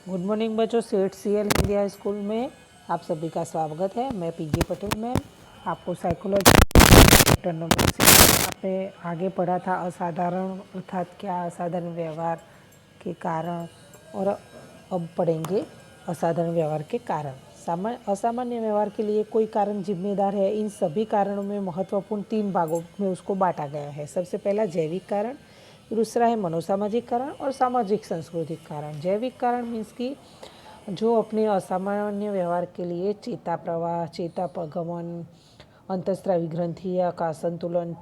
Good morning बच्चों, सेठ CL India school में आप सभी का स्वागत है। मैं पीजी पटेल मैम। आपको साइकोलॉजी चैप्टर नंबर 6 आपने आगे पढ़ा था असाधारण अर्थात क्या असाधारण व्यवहार के कारण, और अब पढ़ेंगे असाधारण व्यवहार के कारण। असामान्य व्यवहार के लिए कोई कारण जिम्मेदार है। इन सभी कारणों में महत्वपूर्ण 3 भागों में उसको बांटा गया है। सबसे पहला जैविक कारण, दूसरा है मनोसामाजिक कारण और सामाजिक सांस्कृतिक कारण। जैविक कारण मीन्स कि जो अपने असामान्य व्यवहार के लिए चेता प्रवाह, चेता प्रगमन, अंतःस्रावी ग्रंथियाँ का संतुलन,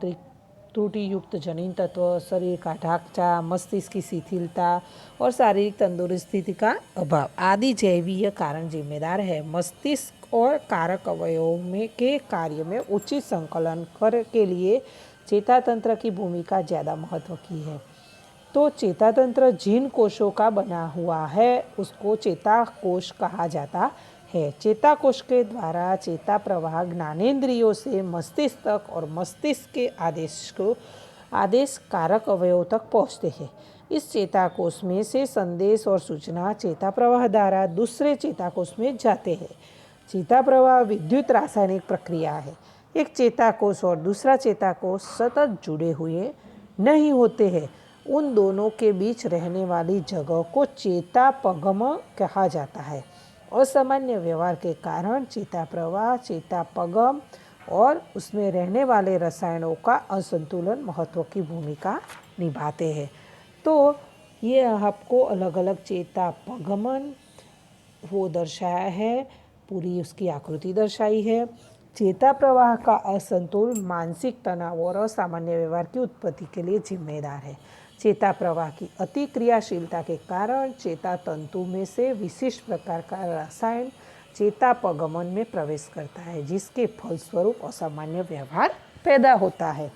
त्रुटि युक्त जनिन तत्व, शरीर का ढांचा, मस्तिष्क की शिथिलता और शारीरिक तंदुरुस्ती का अभाव आदि जैवीय कारण जिम्मेदार है। मस्तिष्क और कारक अवयवों में के कार्य में उचित संकलन कर के लिए चेता तंत्र की भूमिका ज़्यादा महत्व की है। तो चेता तंत्र जिन कोशों का बना हुआ है उसको चेता कोश कहा जाता है। चेता कोश के द्वारा चेता प्रवाह ज्ञानेंद्रियों से मस्तिष्क तक और मस्तिष्क के आदेश कारक अवयवों तक पहुँचते हैं। इस चेता कोश में से संदेश और सूचना चेता प्रवाह द्वारा दूसरे चेता कोश में जाते हैं। चेता प्रवाह विद्युत रासायनिक प्रक्रिया है। एक चेताकोश और दूसरा चेताकोश सतत जुड़े हुए नहीं होते हैं। उन दोनों के बीच रहने वाली जगह को चेतापगम कहा जाता है। असामान्य व्यवहार के कारण चेता प्रवाह, चेतापगम और उसमें रहने वाले रसायनों का असंतुलन महत्व की भूमिका निभाते हैं। तो ये आपको अलग अलग चेतापगमन वो दर्शाया है, पूरी उसकी आकृति दर्शाई है। चेता प्रवाह का असंतुलन मानसिक तनाव और असामान्य व्यवहार की उत्पत्ति के लिए जिम्मेदार है। चेता प्रवाह की अति क्रियाशीलता के कारण चेता तंतु में से विशिष्ट प्रकार का रसायन चेतापगमन में प्रवेश करता है, जिसके फलस्वरूप असामान्य व्यवहार पैदा होता है।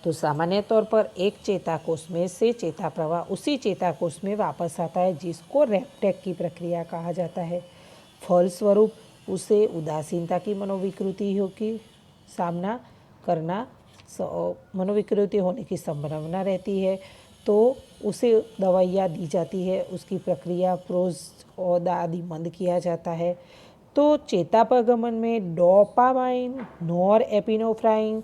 तो सामान्य तौर पर एक चेताकोश में से चेता प्रवाह उसी चेताकोश में वापस आता है, जिसको रेप्टेक की प्रक्रिया कहा जाता है। फलस्वरूप उसे उदासीनता की मनोविकृति की सामना करना, मनोविकृति होने की संभावना रहती है। तो उसे दवाइयाँ दी जाती है, उसकी प्रक्रिया प्रोज और आदि मंद किया जाता है। तो चेतापगमन में डोपामाइन, नॉर एपिनेफ्राइन,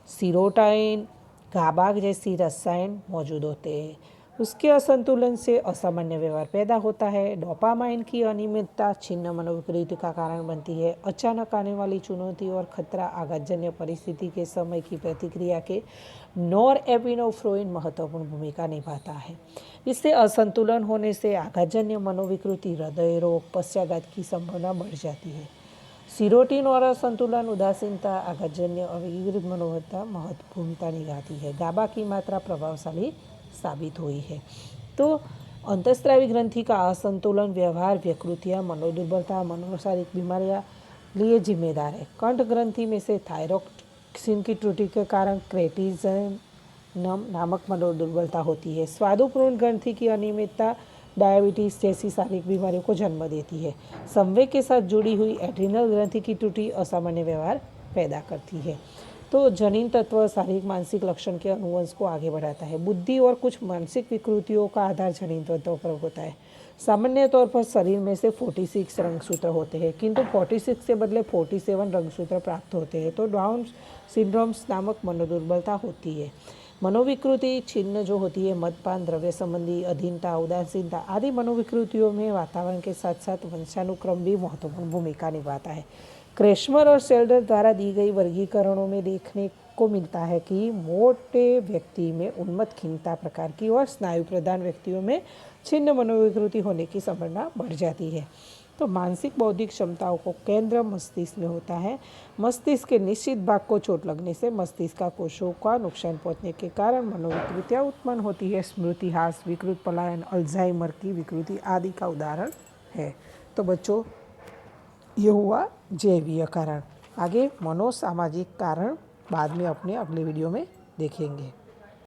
सीरोटाइन, गाबा जैसी रसायन मौजूद होते हैं। उसके असंतुलन से असामान्य व्यवहार पैदा होता है। डोपामाइन की अनियमितता छिन्न मनोविकृति का कारण बनती है। अचानक आने वाली चुनौती और खतरा आघातजन्य परिस्थिति के समय की प्रतिक्रिया के नॉर एपिनेफ्राइन महत्वपूर्ण भूमिका निभाता है। इससे असंतुलन होने से आघातजन्य मनोविकृति, हृदय रोग, पश्चाघात की संभावना बढ़ जाती है। सीरोटिन और असंतुलन, उदासीनता, आघातजन्य अविकृत मनोवत्ता महत्वपूर्ण भूमिका निभाती है। गाबा की मात्रा प्रभावशाली साबित हुई है। तो अंतःस्रावी ग्रंथि का असंतुलन व्यवहार, विकृतियाँ, मनोदुर्बलता, मनोशारीरिक बीमारियाँ लिए जिम्मेदार है। कंठ ग्रंथि में से थायरॉक्सिन की त्रुटि के कारण क्रेटिनिजम नामक मनोदुर्बलता होती है। स्वादुपूर्ण ग्रंथि की अनियमितता डायबिटीज़ जैसी शारीरिक बीमारियों को जन्म देती है। संवेग के साथ जुड़ी हुई एड्रिनल ग्रंथि की त्रुटि असामान्य व्यवहार पैदा करती है। तो जनिन तत्व शारीरिक मानसिक लक्षण के अनुवंश को आगे बढ़ाता है। बुद्धि और कुछ मानसिक विकृतियों का आधार जनिन तत्व पर होता है। सामान्य तौर पर शरीर में से 46 रंगसूत्र होते हैं, किंतु 46 के बदले 47 रंगसूत्र प्राप्त होते हैं। तो डाउन सिंड्रोम्स नामक मनोदुर्बलता होती है। मनोविकृति छिन्न जो होती है, मदपान, द्रव्य संबंधी अधीनता, उदासीनता आदि मनोविकृतियों में वातावरण के साथ साथ वंशानुक्रम भी महत्वपूर्ण भूमिका निभाता है। क्रेशमर और सेल्डर द्वारा दी गई वर्गीकरणों में देखने को मिलता है कि मोटे व्यक्ति में उन्मत्त खिन्नता प्रकार की और स्नायु प्रधान व्यक्तियों में छिन्न मनोविकृति होने की संभावना बढ़ जाती है। तो मानसिक बौद्धिक क्षमताओं को केंद्र मस्तिष्क में होता है। मस्तिष्क के निश्चित भाग को चोट लगने से मस्तिष्क का कोशों का नुकसान पहुंचने के कारण मनोविकृतियाँ उत्पन्न होती है। स्मृति ह्रास, विकृत पलायन, अल्जाइमर की विकृति आदि का उदाहरण है। तो बच्चों, ये हुआ जैवीय कारण। आगे मनोसामाजिक कारण बाद में अपने अगले वीडियो में देखेंगे।